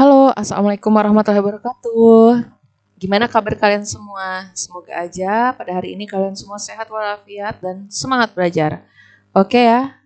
Halo, Assalamualaikum warahmatullahi wabarakatuh. Gimana kabar kalian semua? Semoga aja pada hari ini kalian semua sehat walafiat dan semangat belajar. Oke ya.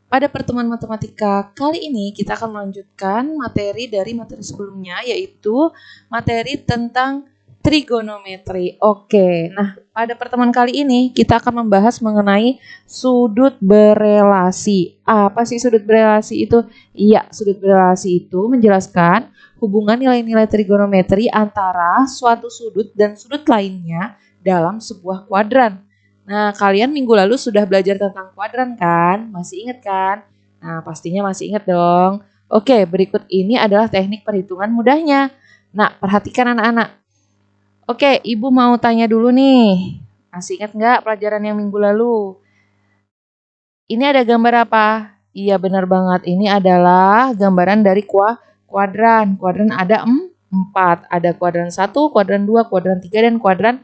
Pada pertemuan matematika kali ini kita akan melanjutkan materi dari materi sebelumnya, yaitu materi tentang trigonometri. Oke, nah pada pertemuan kali ini kita akan membahas mengenai sudut berelasi. Apa sih sudut berelasi itu? Iya, sudut berelasi itu menjelaskan hubungan nilai-nilai trigonometri antara suatu sudut dan sudut lainnya dalam sebuah kuadran. Nah, kalian minggu lalu sudah belajar tentang kuadran kan? Masih ingat kan? Nah, pastinya masih ingat dong. Oke, berikut ini adalah teknik perhitungan mudahnya. Nah, perhatikan anak-anak. Oke, Ibu mau tanya dulu nih. Masih ingat nggak pelajaran yang minggu lalu? Ini ada gambar apa? Iya, benar banget. Ini adalah gambaran dari kuadran. Kuadran ada 4. Ada kuadran 1, kuadran 2, kuadran 3, dan kuadran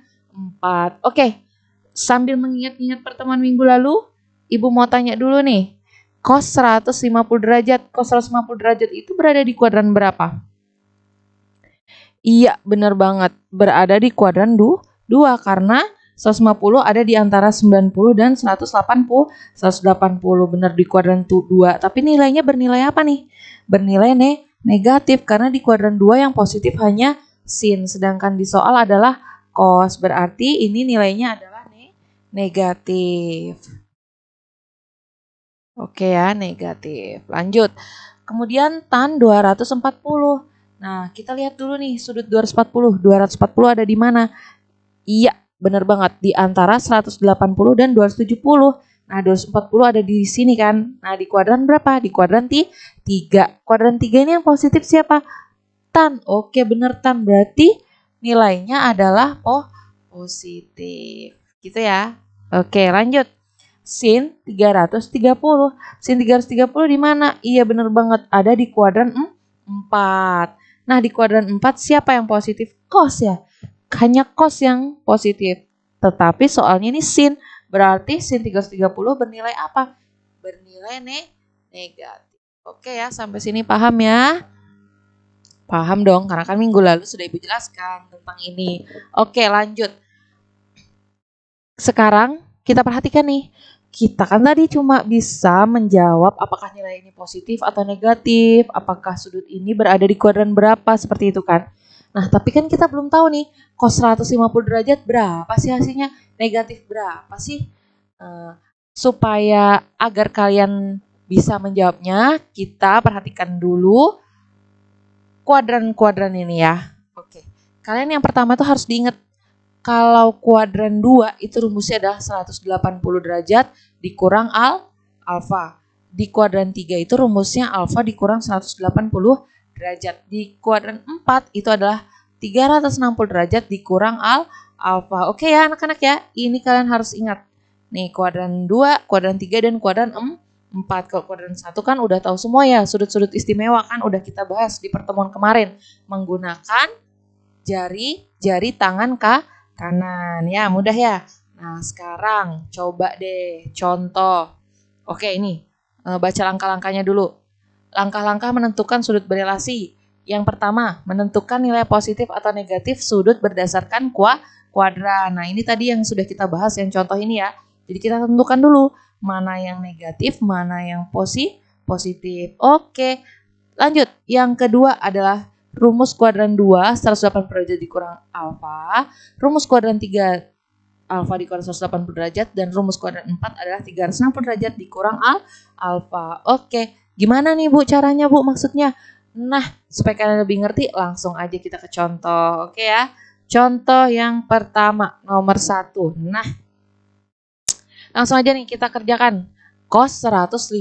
4. Oke, sambil mengingat-ingat pertemuan minggu lalu, Ibu mau tanya dulu nih. Cos 150 derajat. Cos 150 derajat itu berada di kuadran berapa? Iya, benar banget. Berada di kuadran 2 karena 150 ada di antara 90 dan 180. 180 benar di kuadran 2. Tapi nilainya bernilai apa nih? Bernilai negatif karena di kuadran 2 yang positif hanya sin. Sedangkan di soal adalah cos. Berarti ini nilainya adalah negatif. Oke ya, negatif. Lanjut. Kemudian tan 240. Nah, kita lihat dulu nih sudut 240. 240 ada di mana? Iya, benar banget. Di antara 180 dan 270. Nah, 240 ada di sini kan. Nah, di kuadran berapa? Di kuadran 3. Kuadran 3 ini yang positif siapa? Tan. Oke, benar tan. Berarti nilainya adalah positif. Gitu ya. Oke, lanjut. Sin 330. Sin 330 di mana? Iya, benar banget. Ada di kuadran 4. Nah, di kuadran 4 siapa yang positif? Cos ya. Hanya cos yang positif. Tetapi soalnya ini sin. Berarti sin 330 bernilai apa? Bernilai negatif. Oke ya, sampai sini paham ya? Paham dong, karena kan minggu lalu sudah Ibu jelaskan tentang ini. Oke, lanjut. Sekarang kita perhatikan nih. Kita kan tadi cuma bisa menjawab apakah nilai ini positif atau negatif, apakah sudut ini berada di kuadran berapa, seperti itu kan. Nah, tapi kan kita belum tahu nih, cos 150 derajat berapa sih hasilnya, negatif berapa sih? Supaya agar kalian bisa menjawabnya, kita perhatikan dulu kuadran-kuadran ini ya. Oke. Kalian yang pertama tuh harus diingat, kalau kuadran 2 itu rumusnya adalah 180 derajat dikurang alfa. Di kuadran 3 itu rumusnya alfa dikurang 180 derajat. Di kuadran 4 itu adalah 360 derajat dikurang alfa. Oke ya anak-anak ya, ini kalian harus ingat. Nih kuadran 2, kuadran 3, dan kuadran 4. Kalau kuadran 1 kan udah tahu semua ya, sudut-sudut istimewa kan udah kita bahas di pertemuan kemarin. Menggunakan jari tangan kanan ya, mudah ya. Nah, sekarang coba deh contoh. Oke, ini baca langkah-langkahnya dulu. Langkah-langkah menentukan sudut berelasi. Yang pertama, menentukan nilai positif atau negatif sudut berdasarkan kuadran. Nah, ini tadi yang sudah kita bahas yang contoh ini ya. Jadi kita tentukan dulu mana yang negatif, mana yang positif. Oke. Lanjut, yang kedua adalah rumus kuadran 2 180 derajat dikurang alfa, rumus kuadran 3 alfa dikurang 180 derajat, dan rumus kuadran 4 adalah 360 derajat dikurang alfa. Oke, gimana nih Bu caranya Bu maksudnya? Nah, supaya kalian lebih ngerti, langsung aja kita ke contoh. Oke ya, contoh yang pertama, nomor 1. Nah, langsung aja nih kita kerjakan. Cos 150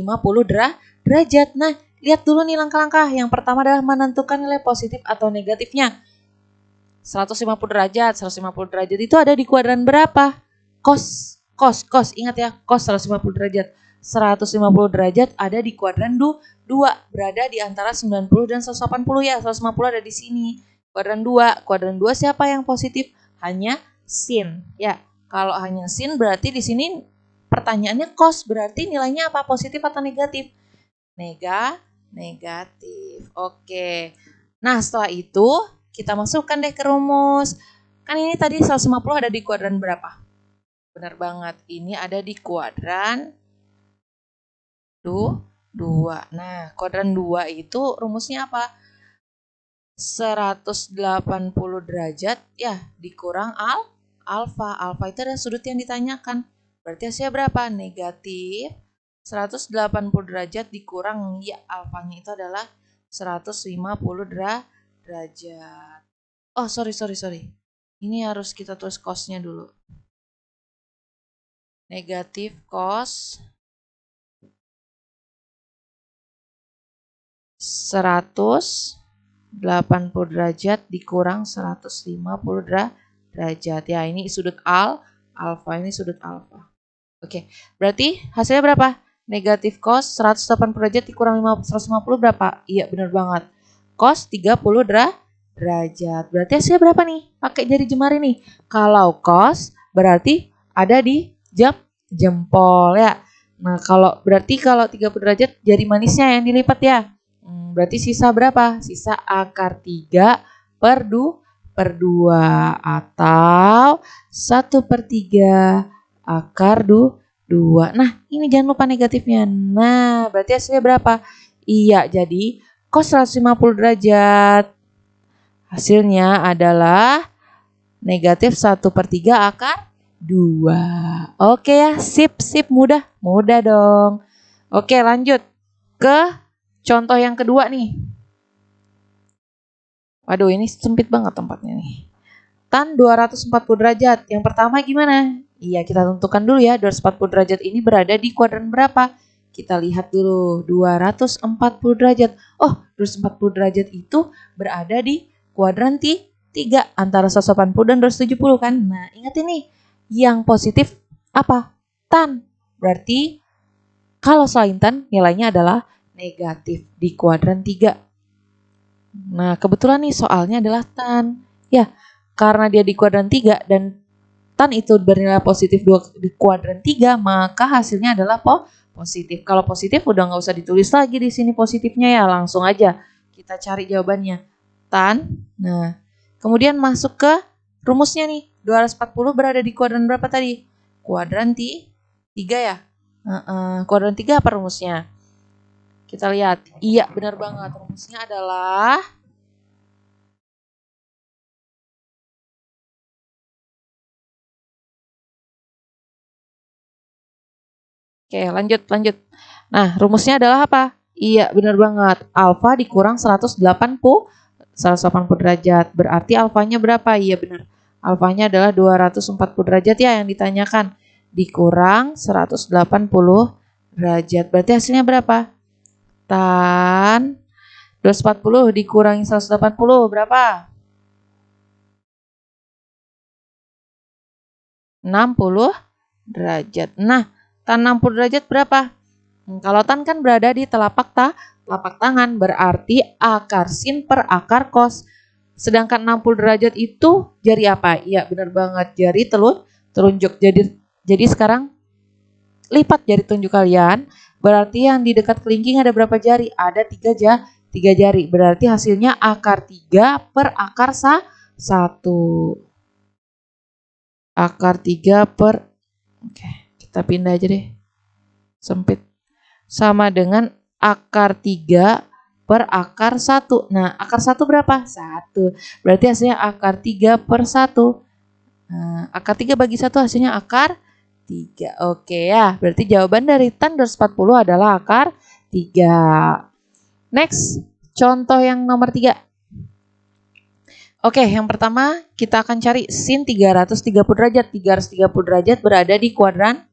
derajat. Nah, lihat dulu nih langkah-langkah. Yang pertama adalah menentukan nilai positif atau negatifnya. 150 derajat. 150 derajat itu ada di kuadran berapa? Cos. Ingat ya, cos 150 derajat. 150 derajat ada di kuadran 2. Berada di antara 90 dan 180 ya. 150 ada di sini. Kuadran 2. Kuadran 2 siapa yang positif? Hanya sin. Ya, kalau hanya sin berarti di sini pertanyaannya cos. Berarti nilainya apa? Positif atau negatif? Negatif. Oke. Nah, setelah itu kita masukkan deh ke rumus. Kan ini tadi 150 ada di kuadran berapa? Benar banget, ini ada di kuadran 2. Nah, kuadran 2 itu rumusnya apa? 180 derajat ya dikurang alfa. Alfa itu adalah sudut yang ditanyakan. Berarti hasilnya berapa? Negatif 180 derajat dikurang ya alfanya itu adalah 150 derajat. Oh, sorry. Ini harus kita tulis cos-nya dulu. Negatif cos 180 derajat dikurang 150 derajat. Ya, ini sudut alfa, ini sudut alfa. Oke, berarti hasilnya berapa? Negatif cos 180 derajat dikurang 150 berapa? Iya, benar banget. Cos 30 derajat. Berarti hasilnya berapa nih? Pakai jari jemari nih. Kalau cos berarti ada di jempol ya. Nah, kalau 30 derajat jari manisnya yang dilipat ya. Berarti sisa berapa? Sisa akar 3 per 2 atau 1/3 akar 2. Nah, ini jangan lupa negatifnya. Nah, berarti hasilnya berapa? Iya, jadi cos 150 derajat. Hasilnya adalah negatif 1/3 akar 2. Oke ya, sip, mudah dong. Oke, lanjut ke contoh yang kedua nih. Waduh, ini sempit banget tempatnya nih. Tan 240 derajat. Yang pertama gimana? Iya, kita tentukan dulu ya. 240 derajat ini berada di kuadran berapa? Kita lihat dulu. 240 derajat. Oh, 240 derajat itu berada di kuadran 3 antara 180 dan 270 kan? Nah, ingat ini. Yang positif apa? Tan. Berarti kalau selain tan nilainya adalah negatif di kuadran 3. Nah, kebetulan nih soalnya adalah tan. Ya, karena dia di kuadran 3 dan tan itu bernilai positif di kuadran 3, maka hasilnya adalah positif. Kalau positif udah nggak usah ditulis lagi di sini positifnya ya, langsung aja kita cari jawabannya. Tan. Nah, kemudian masuk ke rumusnya nih. 240 berada di kuadran berapa tadi? Kuadran 3 ya? Kuadran 3 apa rumusnya? Kita lihat. Iya, benar banget. Rumusnya adalah Oke, lanjut. Nah, rumusnya adalah apa? Iya, benar banget. Alfa dikurang 180 derajat. Berarti alfanya berapa? Iya, benar. Alfanya adalah 240 derajat ya yang ditanyakan. Dikurang 180 derajat. Berarti hasilnya berapa? Tan 240 dikurangi 180 berapa? 60 derajat. Nah, tan 60 derajat berapa? Kalau tan kan berada di telapak tangan, berarti akar sin per akar cos. Sedangkan 60 derajat itu jari apa? Iya, benar banget, jari telunjuk. Jadi sekarang lipat jari telunjuk kalian. Berarti yang di dekat kelingking ada berapa jari? Ada 3 jari. Berarti hasilnya akar 3 per akar 1. Akar 3 per Oke, kita pindah aja deh. Sempit. Sama dengan akar 3 per akar 1. Nah, akar 1 berapa? 1. Berarti hasilnya akar 3 per 1. Nah, akar 3 bagi 1 hasilnya akar 3. Oke ya, berarti jawaban dari tan 240 adalah akar 3. Next, contoh yang nomor 3. Oke, yang pertama kita akan cari sin 330 derajat. 330 derajat berada di kuadran.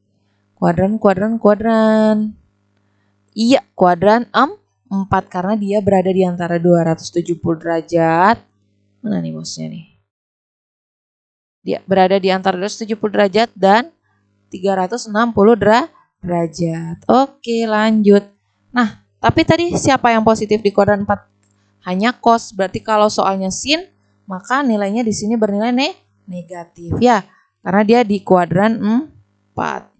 Iya, kuadran 4 karena dia berada di antara 270 derajat. Mana nih mouse-nya nih? Dia berada di antara 270 derajat dan 360 derajat. Oke, lanjut. Nah, tapi tadi siapa yang positif di kuadran 4? Hanya cos. Berarti kalau soalnya sin, maka nilainya di sini bernilai negatif ya. Karena dia di kuadran 4.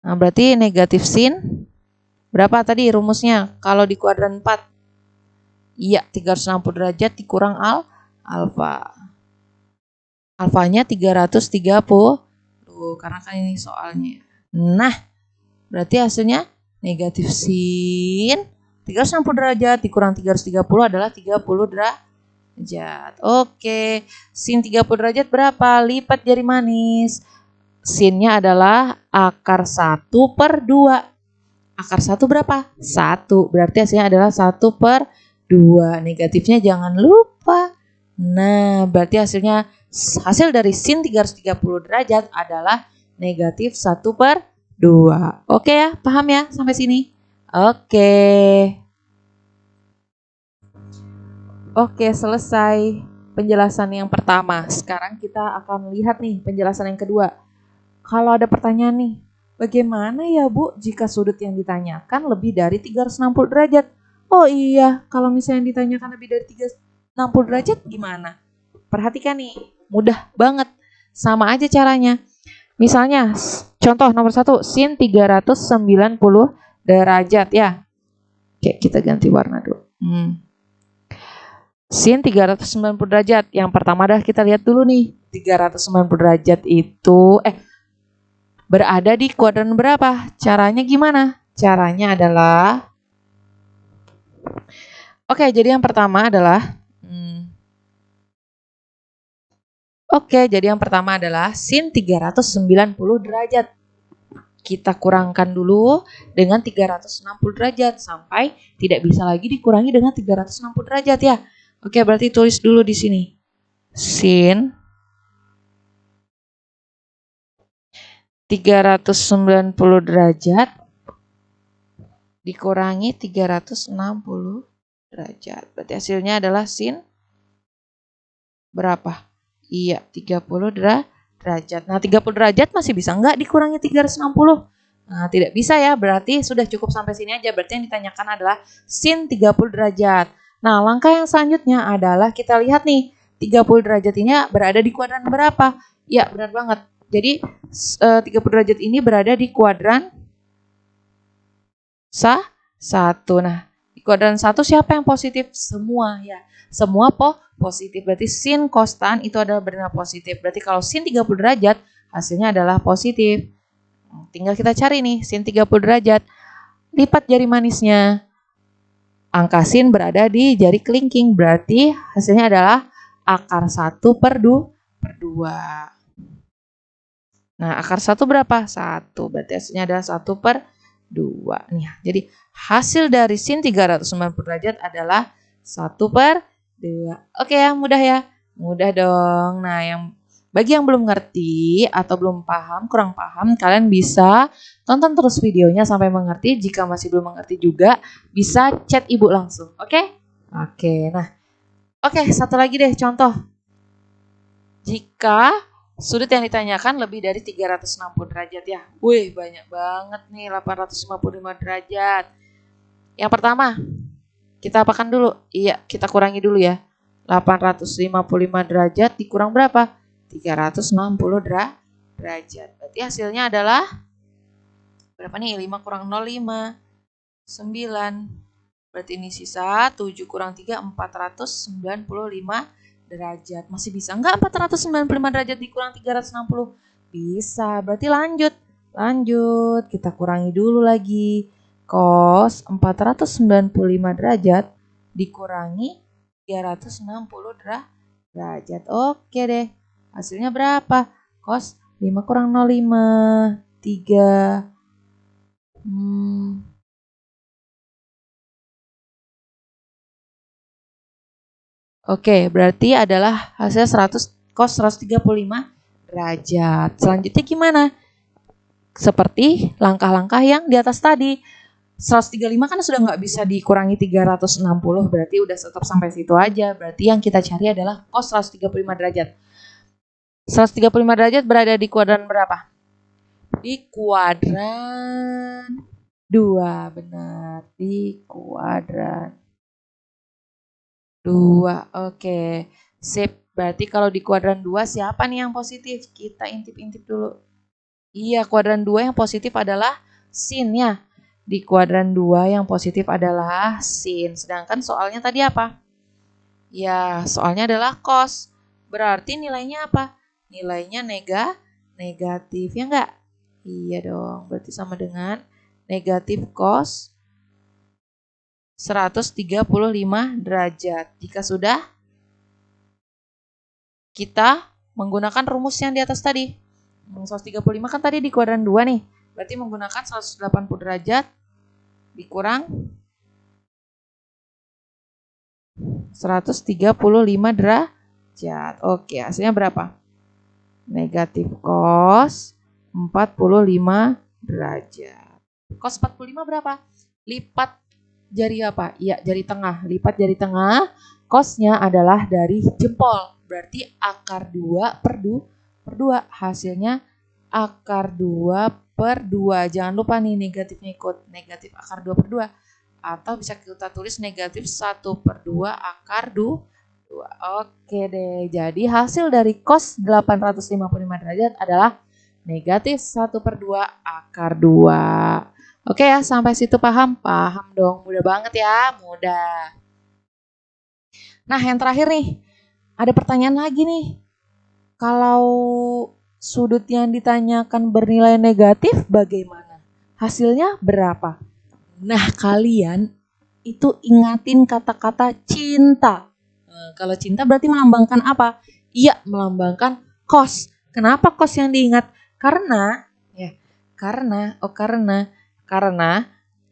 Nah, berarti negatif sin berapa tadi rumusnya kalau di kuadran 4? Iya, 360 derajat dikurang alfa. Alfanya 330. Karena kan ini soalnya. Nah, berarti hasilnya negatif sin 360 derajat dikurang 330 adalah 30 derajat. Oke, sin 30 derajat berapa? Lipat jari manis. Sinnya adalah akar 1 per 2. Akar 1 berapa? 1. Berarti hasilnya adalah 1 per 2. Negatifnya jangan lupa. Nah, berarti hasil dari sin 330 derajat adalah negatif 1 per 2. Oke ya, paham ya sampai sini? Oke. Oke, selesai penjelasan yang pertama. Sekarang kita akan lihat nih penjelasan yang kedua. Kalau ada pertanyaan nih, bagaimana ya Bu jika sudut yang ditanyakan lebih dari 360 derajat? Oh iya, kalau misalnya ditanyakan lebih dari 360 derajat gimana? Perhatikan nih, mudah banget. Sama aja caranya. Misalnya, contoh nomor 1, sin 390 derajat ya. Oke, kita ganti warna dulu. Sin 390 derajat. Yang pertama adalah kita lihat dulu nih. 390 derajat itu berada di kuadran berapa? Caranya gimana? Caranya adalah jadi yang pertama adalah sin 390 derajat. Kita kurangkan dulu dengan 360 derajat sampai tidak bisa lagi dikurangi dengan 360 derajat ya. Oke, berarti tulis dulu di sini. Sin 390 derajat dikurangi 360 derajat. Berarti hasilnya adalah sin berapa? Iya, 30 derajat. Nah, 30 derajat masih bisa nggak dikurangi 360? Nah, tidak bisa ya. Berarti sudah cukup sampai sini aja. Berarti yang ditanyakan adalah sin 30 derajat. Nah, langkah yang selanjutnya adalah kita lihat nih. 30 derajat ini berada di kuadran berapa? Ya, benar banget. Jadi 30 derajat ini berada di kuadran 1. Nah, di kuadran 1 siapa yang positif? Semua ya. Semua positif. Berarti sin kostan itu adalah benar positif. Berarti kalau sin 30 derajat hasilnya adalah positif. Tinggal kita cari nih sin 30 derajat. Lipat jari manisnya. Angka sin berada di jari kelingking. Berarti hasilnya adalah akar 1 per 2. Nah, akar 1 berapa? 1. Berarti hasilnya adalah 1 per 2. Nih, jadi hasil dari sin 390 derajat adalah 1 per 2. Oke ya, mudah ya? Mudah dong. Nah, bagi yang belum ngerti atau belum paham, kurang paham, kalian bisa tonton terus videonya sampai mengerti. Jika masih belum mengerti juga, bisa chat ibu langsung. Oke? Oke, nah. Oke, satu lagi deh contoh. Jika sudut yang ditanyakan lebih dari 360 derajat ya. Wih, banyak banget nih 855 derajat. Yang pertama, kita apakan dulu? Iya, kita kurangi dulu ya. 855 derajat dikurang berapa? 360 derajat. Berarti hasilnya adalah berapa nih? 5 kurang 0, 5. 9. Berarti ini sisa 7 kurang 3, 495 derajat. Masih bisa nggak 495 derajat dikurang 360? Bisa. Berarti lanjut. Kita kurangi dulu lagi. Cos 495 derajat dikurangi 360 derajat. Oke deh. Hasilnya berapa? Cos 5 kurang 0, 5. 3. Oke, berarti adalah hasil 100 cos 135 derajat. Selanjutnya gimana? Seperti langkah-langkah yang di atas tadi. 135 kan sudah nggak bisa dikurangi 360, berarti udah stop sampai situ aja. Berarti yang kita cari adalah cos 135 derajat. 135 derajat berada di kuadran berapa? Di kuadran 2, benar. Di kuadran 2, oke. Sip, berarti kalau di kuadran 2 siapa nih yang positif? Kita intip-intip dulu. Iya, kuadran 2 yang positif adalah sin ya. Di kuadran 2 yang positif adalah sin. Sedangkan soalnya tadi apa? Ya, soalnya adalah cos. Berarti nilainya apa? Nilainya negatif, ya enggak? Iya dong, berarti sama dengan negatif cos 135 derajat. Jika sudah, kita menggunakan rumus yang di atas tadi. 135 kan tadi di kuadran 2 nih. Berarti menggunakan 180 derajat dikurang 135 derajat. Oke, hasilnya berapa? Negatif cos 45 derajat. Cos 45 berapa? Lipat jari apa? Iya, jari tengah. Lipat jari tengah, cosnya adalah dari jempol. Berarti akar 2 per 2. Hasilnya akar 2 per 2. Jangan lupa nih negatifnya ikut. Negatif akar 2 per 2. Atau bisa kita tulis negatif 1 per 2 akar 2. Oke deh, jadi hasil dari cos 855 derajat adalah negatif 1 per 2 akar 2. Oke ya, sampai situ paham? Paham dong, mudah banget ya, mudah. Nah, yang terakhir nih, ada pertanyaan lagi nih. Kalau sudut yang ditanyakan bernilai negatif, bagaimana? Hasilnya berapa? Nah, kalian itu ingatin kata-kata cinta. Kalau cinta berarti melambangkan apa? Iya, melambangkan cos. Kenapa cos yang diingat? Karena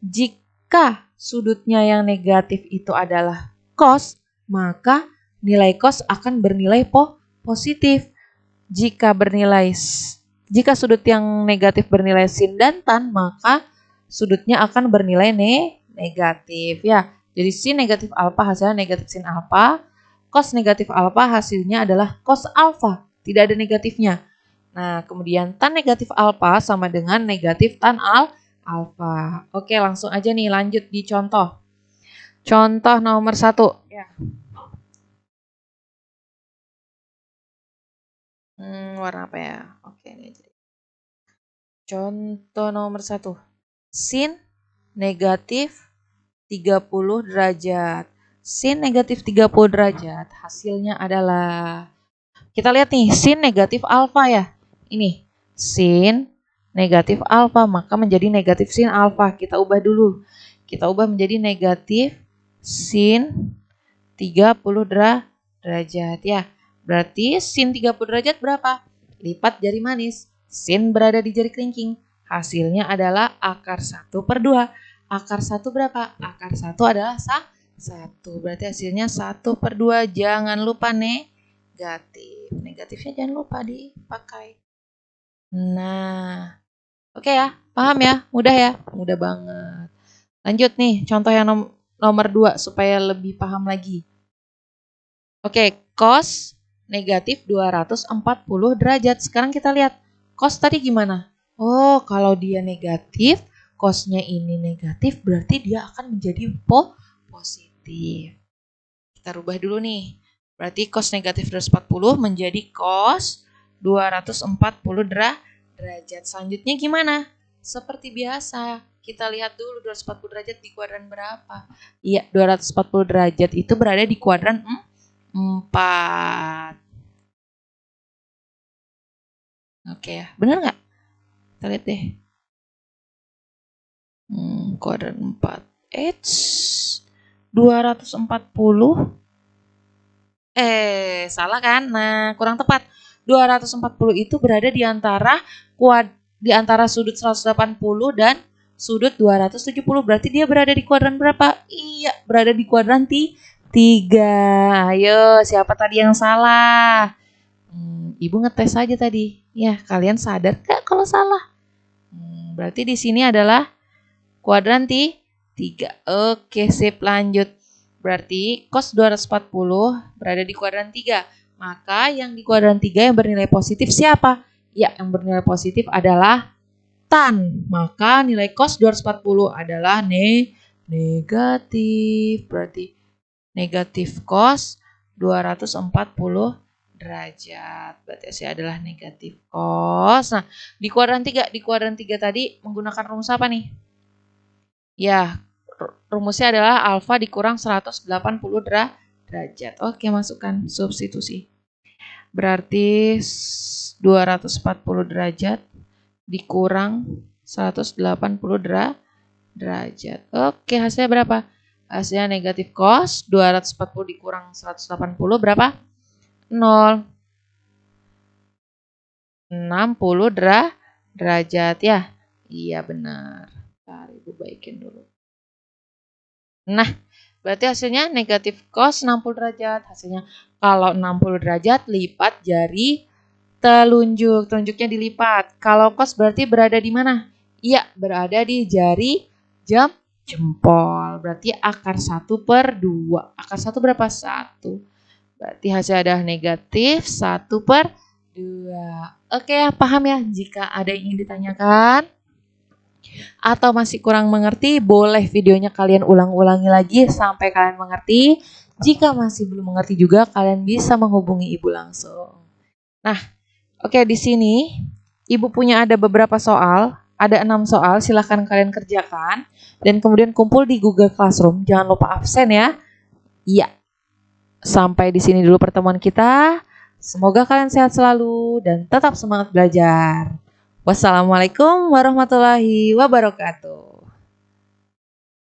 jika sudutnya yang negatif itu adalah cos, maka nilai cos akan bernilai positif. Jika sudut yang negatif bernilai sin dan tan, maka sudutnya akan bernilai negatif ya. Jadi sin negatif alfa hasilnya negatif sin alfa, cos negatif alfa hasilnya adalah cos alfa, tidak ada negatifnya. Nah, kemudian tan negatif alfa sama dengan negatif tan alfa. Oke, langsung aja nih lanjut di contoh. Contoh nomor 1. Ya. Warna apa ya? Oke, ini aja. Contoh nomor 1. Sin negatif 30 derajat. Sin negatif 30 derajat hasilnya adalah, kita lihat nih, sin negatif alfa ya. Ini sin negatif alfa, maka menjadi negatif sin alfa. Kita ubah dulu. Kita ubah menjadi negatif sin 30 derajat ya. Berarti sin 30 derajat berapa? Lipat jari manis. Sin berada di jari kelingking. Hasilnya adalah akar 1 per 2. Akar 1 berapa? Akar 1 adalah 1. Berarti hasilnya 1 per 2. Jangan lupa negatif. Negatifnya jangan lupa dipakai. Nah, oke ya. Paham ya? Mudah ya? Mudah banget. Lanjut nih, contoh yang nomor 2 supaya lebih paham lagi. Oke, cos negatif 240 derajat. Sekarang kita lihat, cos tadi gimana? Oh, kalau dia negatif, cosnya ini negatif, berarti dia akan menjadi positif. Kita rubah dulu nih. Berarti cos negatif 240 menjadi cos 240 derajat. Selanjutnya gimana? Seperti biasa, kita lihat dulu 240 derajat di kuadran berapa? Iya, 240 derajat itu berada di kuadran 4. Oke ya, bener nggak? Kita lihat deh. Kuadran 4. 240. Salah kan? Nah, kurang tepat. 240 itu berada di antara sudut 180 dan sudut 270. Berarti dia berada di kuadran berapa? Iya, berada di kuadran 3. Ayo, siapa tadi yang salah? Ibu ngetes aja tadi. Ya, kalian sadar gak kalau salah? Berarti di sini adalah kuadran 3. Oke, sip, lanjut. Berarti cos 240 berada di kuadran 3. Maka yang di kuadran 3 yang bernilai positif siapa? Ya, yang bernilai positif adalah tan. Maka nilai cos 240 adalah negatif. Berarti negatif cos 240 derajat. Berarti hasilnya adalah negatif cos. Nah, di kuadran 3 tadi menggunakan rumus apa nih? Ya, rumusnya adalah alfa dikurang 180 derajat. Oke, masukkan substitusi. Berarti 240 derajat dikurang 180 derajat. Oke, hasilnya berapa? Hasilnya negatif cos 240 dikurang 180 berapa? 0. 60 derajat ya. Iya benar. Bentar, Ibu baikin dulu. Nah, berarti hasilnya negatif cos 60 derajat. Hasilnya kalau 60 derajat lipat jari telunjuk. Telunjuknya dilipat. Kalau cos berarti berada di mana? Iya, berada di jari jempol. Berarti akar 1/2. Akar 1 berapa? 1. Berarti hasilnya adalah negatif 1/2. Oke, paham ya? Jika ada yang ingin ditanyakan atau masih kurang mengerti, boleh videonya kalian ulang-ulangi lagi sampai kalian mengerti. Jika masih belum mengerti juga, kalian bisa menghubungi Ibu langsung. Nah, oke, di sini Ibu punya ada beberapa soal. Ada 6 soal, silahkan kalian kerjakan. Dan kemudian kumpul di Google Classroom. Jangan lupa absen ya. Iya. Sampai di sini dulu pertemuan kita. Semoga kalian sehat selalu dan tetap semangat belajar. Wassalamualaikum warahmatullahi wabarakatuh.